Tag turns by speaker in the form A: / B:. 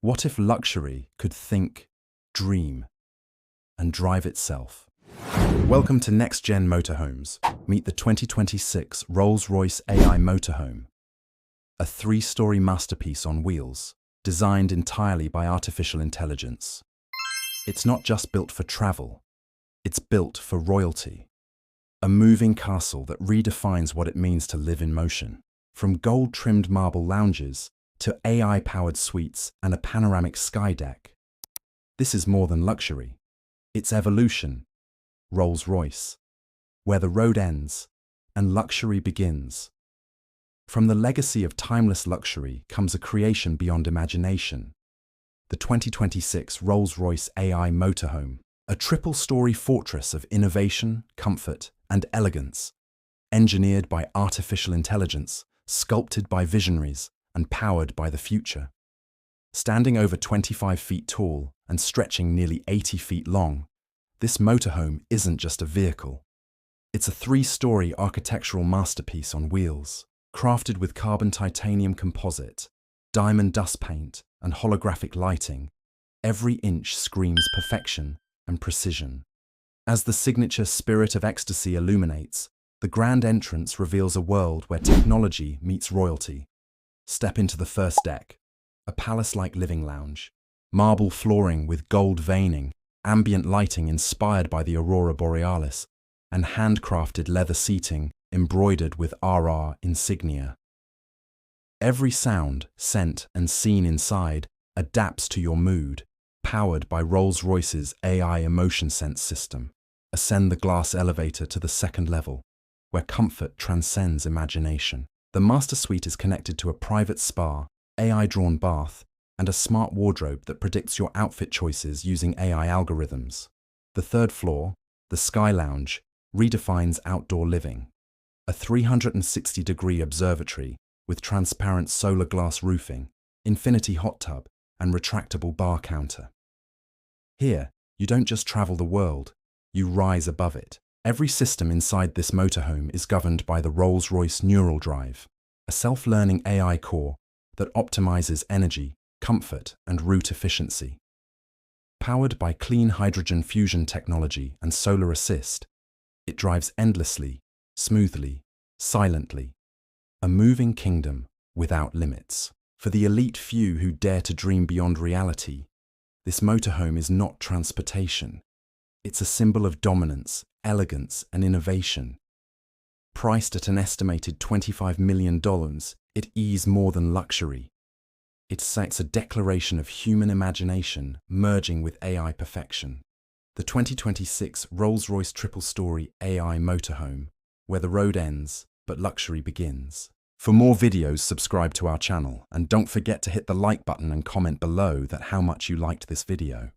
A: What if luxury could think, dream, and drive itself? Welcome to Next Gen Motorhomes. Meet the 2026 Rolls-Royce AI Motorhome, a three-story masterpiece on wheels, designed entirely by artificial intelligence. It's not just built for travel, it's built for royalty. A moving castle that redefines what it means to live in motion. From gold-trimmed marble lounges to AI-powered suites and a panoramic sky deck. This is more than luxury. It's evolution. Rolls-Royce, where the road ends and luxury begins. From the legacy of timeless luxury comes a creation beyond imagination. The 2026 Rolls-Royce AI Motorhome, a triple-story fortress of innovation, comfort, and elegance, engineered by artificial intelligence, sculpted by visionaries, and powered by the future. Standing over 25 feet tall and stretching nearly 80 feet long, this motorhome isn't just a vehicle. It's a three-story architectural masterpiece on wheels, crafted with carbon titanium composite, diamond dust paint, and holographic lighting. Every inch screams perfection and precision. As the signature Spirit of Ecstasy illuminates, the grand entrance reveals a world where technology meets royalty. Step into the first deck, a palace-like living lounge, marble flooring with gold veining, ambient lighting inspired by the Aurora Borealis, and handcrafted leather seating embroidered with RR insignia. Every sound, scent, and scene inside adapts to your mood, powered by Rolls-Royce's AI Emotion Sense system. Ascend the glass elevator to the second level, where comfort transcends imagination. The master suite is connected to a private spa, AI-drawn bath, and a smart wardrobe that predicts your outfit choices using AI algorithms. The third floor, the Sky Lounge, redefines outdoor living. A 360-degree observatory with transparent solar glass roofing, infinity hot tub, and retractable bar counter. Here, you don't just travel the world, you rise above it. Every system inside this motorhome is governed by the Rolls-Royce Neural Drive, a self-learning AI core that optimizes energy, comfort, and route efficiency. Powered by clean hydrogen fusion technology and solar assist, it drives endlessly, smoothly, silently. A moving kingdom without limits. For the elite few who dare to dream beyond reality, this motorhome is not transportation. It's a symbol of dominance, elegance, and innovation. Priced at an estimated $25 million, it is more than luxury. It's a declaration of human imagination merging with AI perfection. The 2026 Rolls-Royce Triple-Storey AI Motorhome, where the road ends, but luxury begins. For more videos, subscribe to our channel, and don't forget to hit the like button and comment below how much you liked this video.